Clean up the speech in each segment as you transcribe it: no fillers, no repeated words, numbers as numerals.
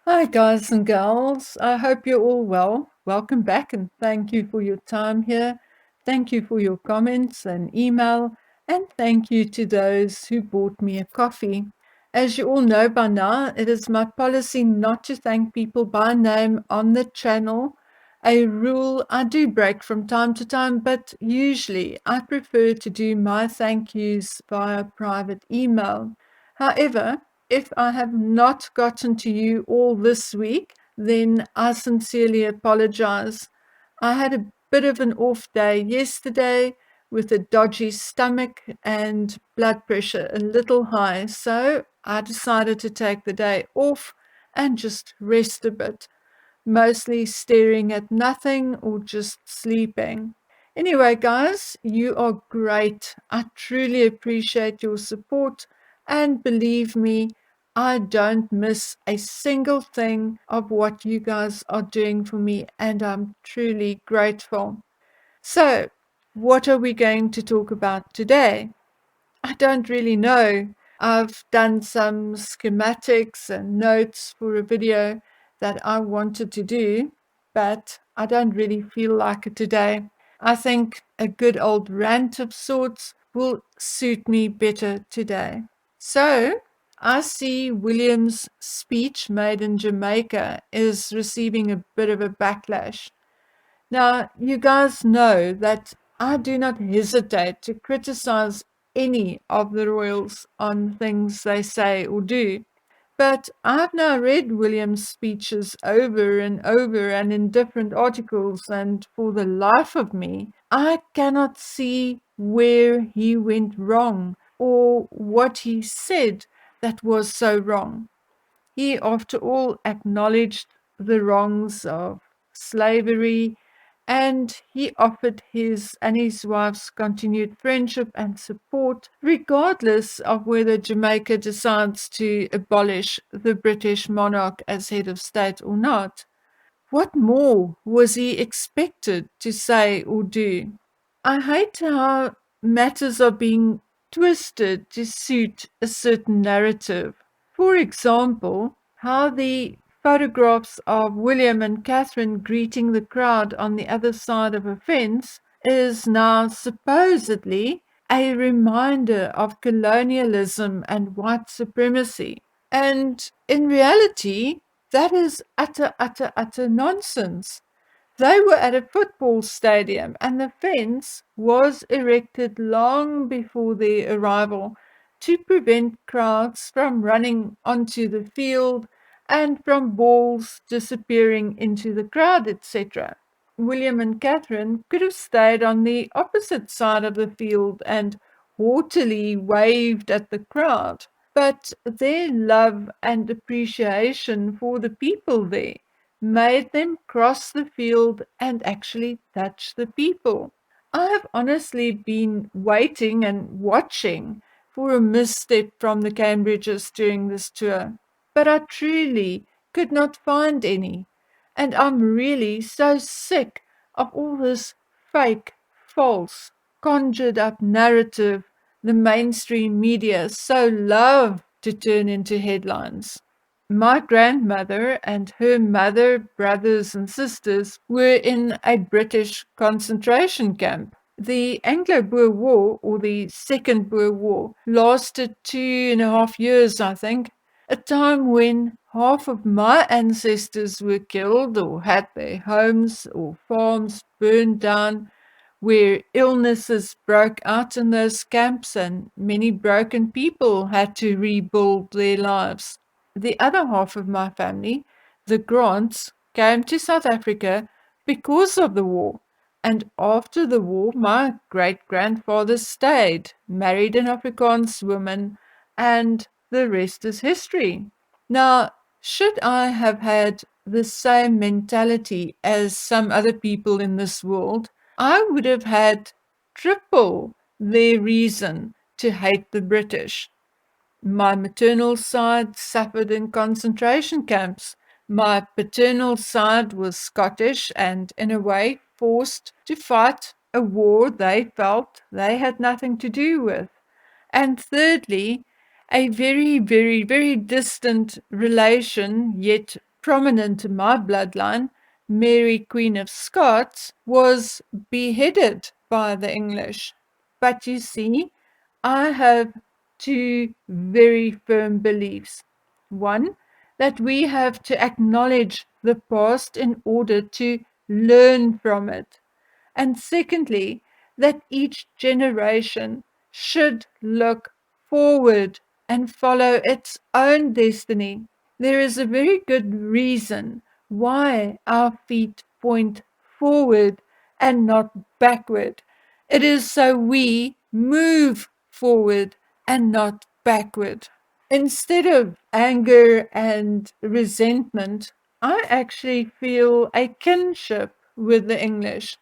Hi, guys and girls. I hope you're all well. Welcome back and thank you for your time here. Thank you for your comments and email. And thank you to those who bought me a coffee. As you all know by now, it is my policy not to thank people by name on the channel. A rule I do break from time to time, but usually I prefer to do my thank yous via private email. However, if I have not gotten to you all this week, then I sincerely apologize. I had a bit of an off day yesterday with a dodgy stomach and blood pressure a little high, so I decided to take the day off and just rest a bit, mostly staring at nothing or just sleeping. Anyway, guys, you are great. I truly appreciate your support, and believe me, I don't miss a single thing of what you guys are doing for me, and I'm truly grateful. So, what are we going to talk about today? I don't really know. I've done some schematics and notes for a video that I wanted to do, but I don't really feel like it today. I think a good old rant of sorts will suit me better today. So, I see William's speech made in Jamaica is receiving a bit of a backlash. Now, you guys know that I do not hesitate to criticize any of the royals on things they say or do. But I've now read William's speeches over and over and in different articles, and for the life of me, I cannot see where he went wrong or what he said that was so wrong. He, after all, acknowledged the wrongs of slavery, and he offered his and his wife's continued friendship and support, regardless of whether Jamaica decides to abolish the British monarch as head of state or not. What more was he expected to say or do? I hate how matters are being twisted to suit a certain narrative. For example, how the photographs of William and Catherine greeting the crowd on the other side of a fence is now supposedly a reminder of colonialism and white supremacy. And in reality, that is utter nonsense. They were at a football stadium, and the fence was erected long before their arrival to prevent crowds from running onto the field and from balls disappearing into the crowd, etc. William and Catherine could have stayed on the opposite side of the field and haughtily waved at the crowd, but their love and appreciation for the people there made them cross the field and actually touch the people. I have honestly been waiting and watching for a misstep from the Cambridges during this tour, but I truly could not find any. And I'm really so sick of all this fake, false, conjured up narrative the mainstream media so love to turn into headlines. My grandmother and her mother, brothers, and sisters were in a British concentration camp. The Anglo Boer War, or the Second Boer War, lasted 2.5 years, I think, a time when half of my ancestors were killed or had their homes or farms burned down, where illnesses broke out in those camps and many broken people had to rebuild their lives. The other half of my family, the Grants, came to South Africa because of the war. And after the war, my great grandfather stayed, married an Afrikaans woman, and the rest is history. Now, should I have had the same mentality as some other people in this world, I would have had triple their reason to hate the British. My maternal side suffered in concentration camps. My paternal side was Scottish and, in a way, forced to fight a war they felt they had nothing to do with. And thirdly, a very distant relation, yet prominent in my bloodline, Mary, Queen of Scots, was beheaded by the English. But you see, I have two very firm beliefs. One, that we have to acknowledge the past in order to learn from it. And secondly, that each generation should look forward and follow its own destiny. There is a very good reason why our feet point forward and not backward. It is so we move forward and not backward. Instead of anger and resentment, I actually feel a kinship with the English.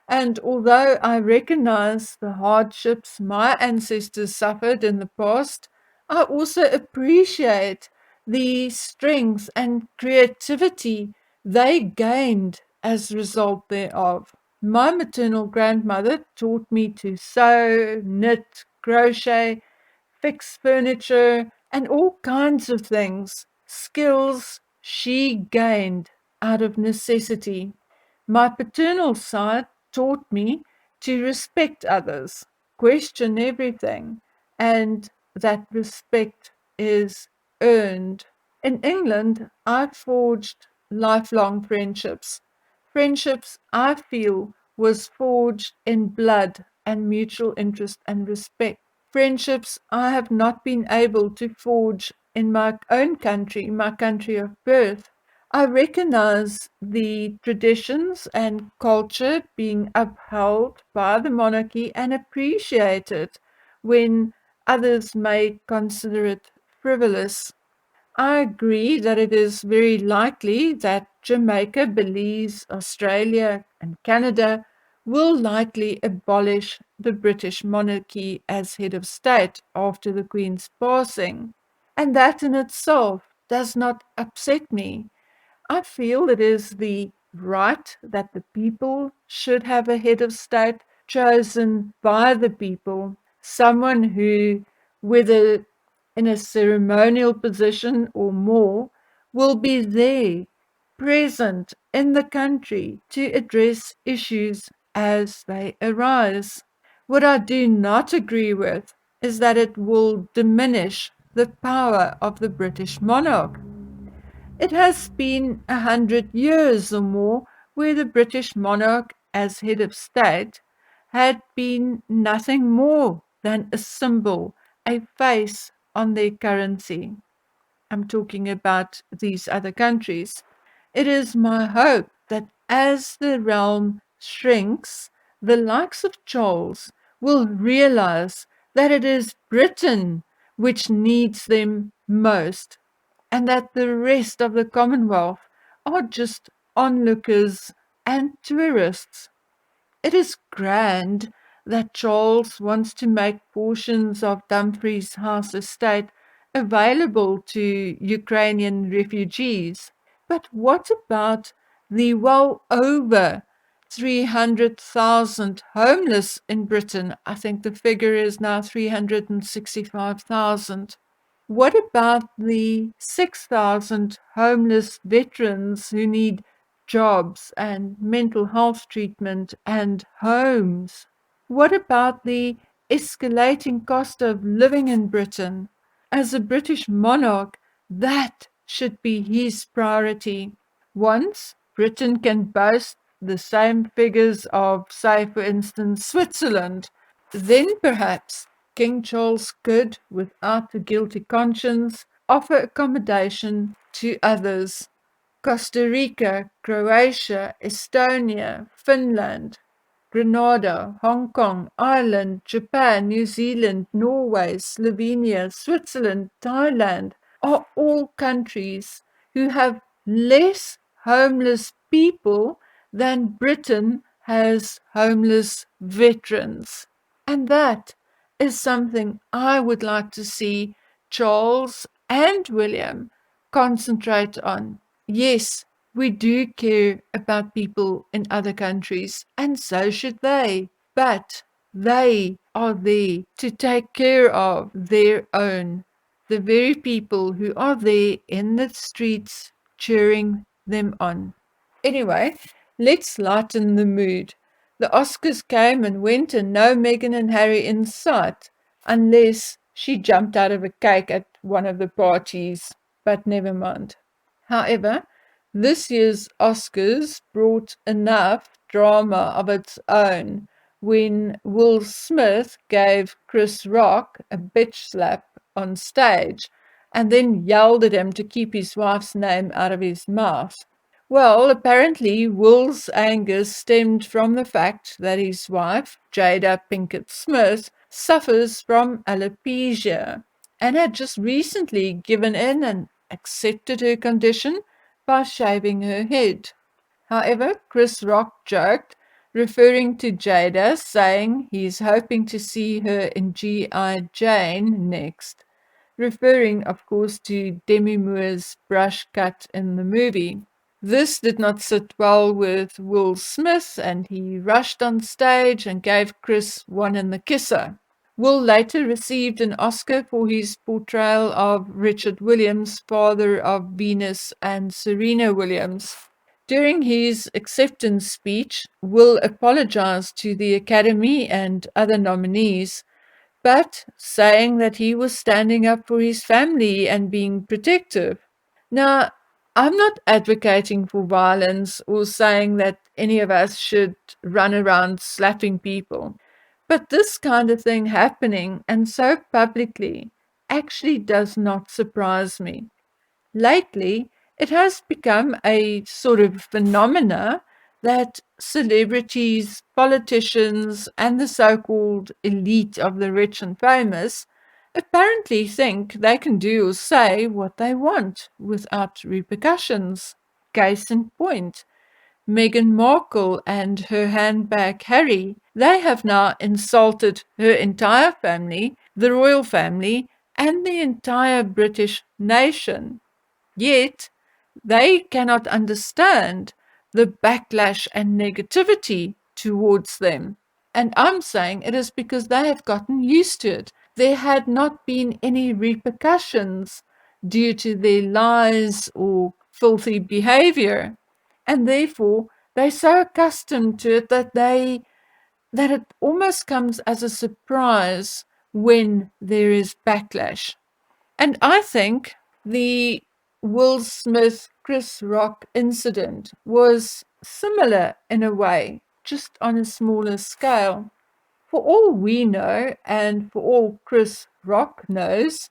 And although I recognize the hardships my ancestors suffered in the past, I also appreciate the strength and creativity they gained as a result thereof. My maternal grandmother taught me to sew, knit, crochet, fix furniture, and all kinds of things, skills she gained out of necessity. My paternal side taught me to respect others, question everything, and that respect is earned. In England, I forged lifelong friendships. Friendships I feel was forged in blood and mutual interest and respect. Friendships I have not been able to forge in my own country, my country of birth. I recognize the traditions and culture being upheld by the monarchy and appreciate it when others may consider it frivolous. I agree that it is very likely that Jamaica, Belize, Australia, and Canada will likely abolish the British monarchy as head of state after the Queen's passing. And that in itself does not upset me. I feel it is the right that the people should have a head of state chosen by the people, someone who, whether in a ceremonial position or more, will be there, present in the country to address issues as they arise. What I do not agree with is that it will diminish the power of the British monarch. It has been 100 years or more where the British monarch, as head of state, had been nothing more than a symbol, a face on their currency. I'm talking about these other countries. It is my hope that as the realm shrinks, the likes of Charles will realize that it is Britain which needs them most, and that the rest of the Commonwealth are just onlookers and tourists. It is grand that Charles wants to make portions of Dumfries House estate available to Ukrainian refugees. But what about the well over 300,000 homeless in Britain? I think the figure is now 365,000. What about the 6,000 homeless veterans who need jobs and mental health treatment and homes? What about the escalating cost of living in Britain? As a British monarch, that should be his priority. Once Britain can boast the same figures of, say, for instance, Switzerland, then perhaps King Charles could, without a guilty conscience, offer accommodation to others. Costa Rica, Croatia, Estonia, Finland, Grenada, Hong Kong, Ireland, Japan, New Zealand, Norway, Slovenia, Switzerland, Thailand are all countries who have less homeless people than Britain has homeless veterans. And that is something I would like to see Charles and William concentrate on. Yes, we do care about people in other countries, and so should they. But they are there to take care of their own. The very people who are there in the streets cheering them on. Anyway, let's lighten the mood. The Oscars came and went, and no Meghan and Harry in sight, unless she jumped out of a cake at one of the parties, but never mind. However, this year's Oscars brought enough drama of its own when Will Smith gave Chris Rock a bitch slap on stage and then yelled at him to keep his wife's name out of his mouth. Well, apparently, Will's anger stemmed from the fact that his wife, Jada Pinkett Smith, suffers from alopecia and had just recently given in and accepted her condition by shaving her head. However, Chris Rock joked, referring to Jada, saying he's hoping to see her in G.I. Jane next, referring, of course, to Demi Moore's brush cut in the movie. This did not sit well with Will Smith, and he rushed on stage and gave Chris one in the kisser. Will later received an Oscar for his portrayal of Richard Williams, father of Venus and Serena Williams. During his acceptance speech, Will apologized to the Academy and other nominees, but saying that he was standing up for his family and being protective. Now, I'm not advocating for violence or saying that any of us should run around slapping people. But this kind of thing happening, and so publicly, actually does not surprise me. Lately, it has become a sort of phenomena that celebrities, politicians, and the so-called elite of the rich and famous apparently think they can do or say what they want without repercussions. Case in point, Meghan Markle and her handbag Harry, they have now insulted her entire family, the royal family, and the entire British nation. Yet, they cannot understand the backlash and negativity towards them. And I'm saying it is because they have gotten used to it. There had not been any repercussions due to their lies or filthy behavior. And therefore, they're so accustomed to it that it almost comes as a surprise when there is backlash. And I think the Will Smith Chris Rock incident was similar in a way, just on a smaller scale. For all we know, and for all Chris Rock knows,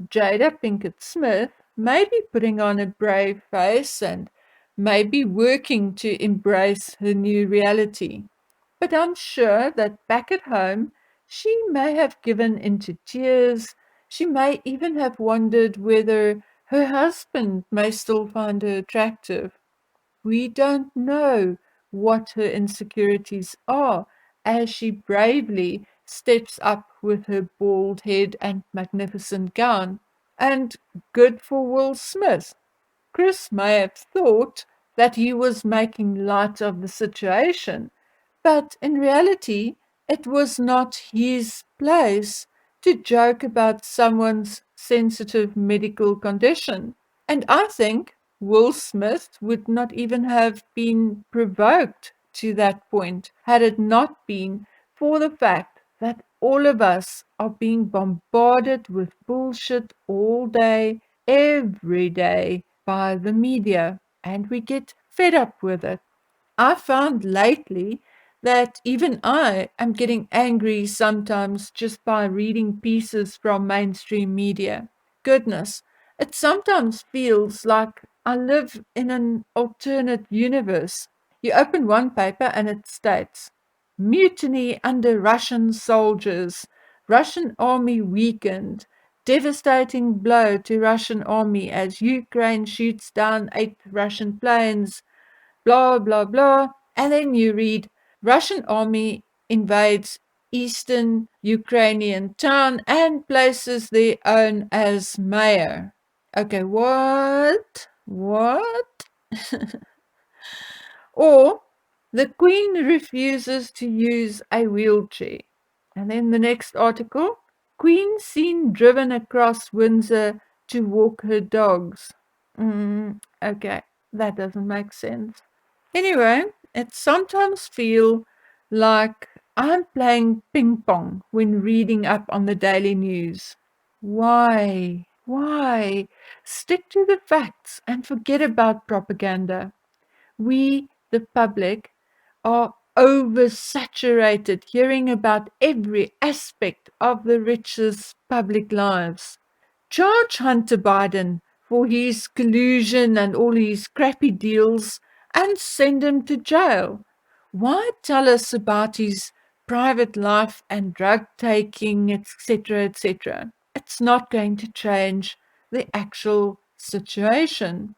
Jada Pinkett Smith may be putting on a brave face and may be working to embrace her new reality. But I'm sure that back at home, she may have given into tears. She may even have wondered whether her husband may still find her attractive. We don't know what her insecurities are as she bravely steps up with her bald head and magnificent gown. And good for Will Smith. Chris may have thought that he was making light of the situation, but in reality, it was not his place to joke about someone's sensitive medical condition. And I think Will Smith would not even have been provoked to that point had it not been for the fact that all of us are being bombarded with bullshit all day, every day by the media, and we get fed up with it. I found lately that even I am getting angry sometimes just by reading pieces from mainstream media. Goodness, it sometimes feels like I live in an alternate universe. You open one paper and it states, mutiny under Russian soldiers, Russian army weakened, devastating blow to Russian army as Ukraine shoots down 8 Russian planes, blah, blah, blah. And then you read, Russian army invades eastern Ukrainian town and places their own as mayor. Okay, what? What? Or the Queen refuses to use a wheelchair. And then the next article, Queen seen driven across Windsor to walk her dogs. Okay, that doesn't make sense. Anyway, it sometimes feel like I'm playing ping pong when reading up on the daily news. Why? Why? Stick to the facts and forget about propaganda. We, the public, are oversaturated hearing about every aspect of the richest public lives. Charge Hunter Biden for his collusion and all his crappy deals and send him to jail. Why tell us about his private life and drug taking, etc., etc.? It's not going to change the actual situation.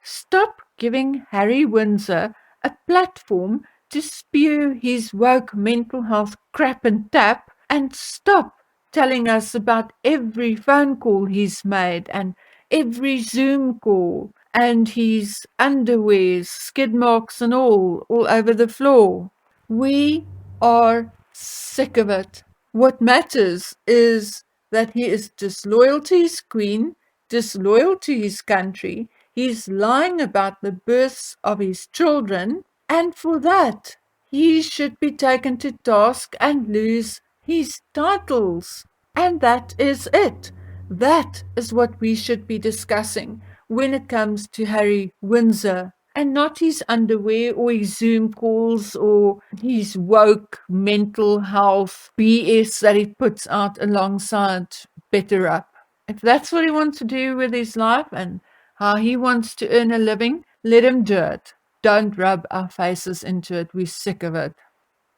Stop giving Harry Windsor a platform to spew his woke mental health crap and tap, and stop telling us about every phone call he's made and every Zoom call and his underwears, skid marks and all over the floor. We are sick of it. What matters is that he is disloyal to his queen, disloyal to his country. He's lying about the births of his children, and for that, he should be taken to task and lose his titles. And that is it. That is what we should be discussing when it comes to Harry Windsor, and not his underwear or his Zoom calls or his woke mental health BS that he puts out alongside Better Up. If that's what he wants to do with his life and how he wants to earn a living, let him do it. Don't rub our faces into it. We're sick of it.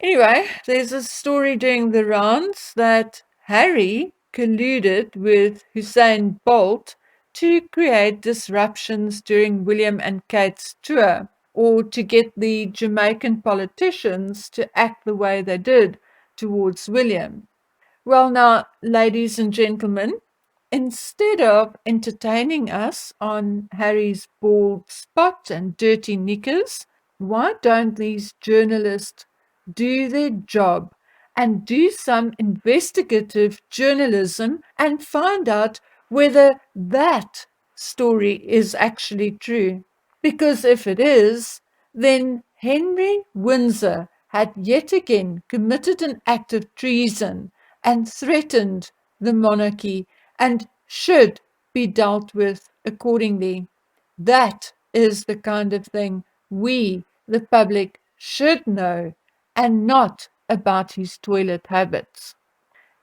Anyway, there's a story doing the rounds that Harry colluded with Usain Bolt to create disruptions during William and Kate's tour, or to get the Jamaican politicians to act the way they did towards William. Well, now, ladies and gentlemen, instead of entertaining us on Harry's bald spot and dirty knickers, why don't these journalists do their job and do some investigative journalism and find out whether that story is actually true? Because if it is, then Henry Windsor had yet again committed an act of treason and threatened the monarchy and should be dealt with accordingly. That is the kind of thing we, the public, should know, and not about his toilet habits.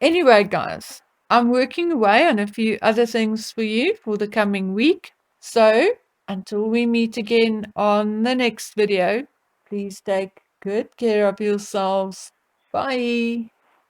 Anyway, guys, I'm working away on a few other things for you for the coming week. So, until we meet again on the next video, please take good care of yourselves. Bye.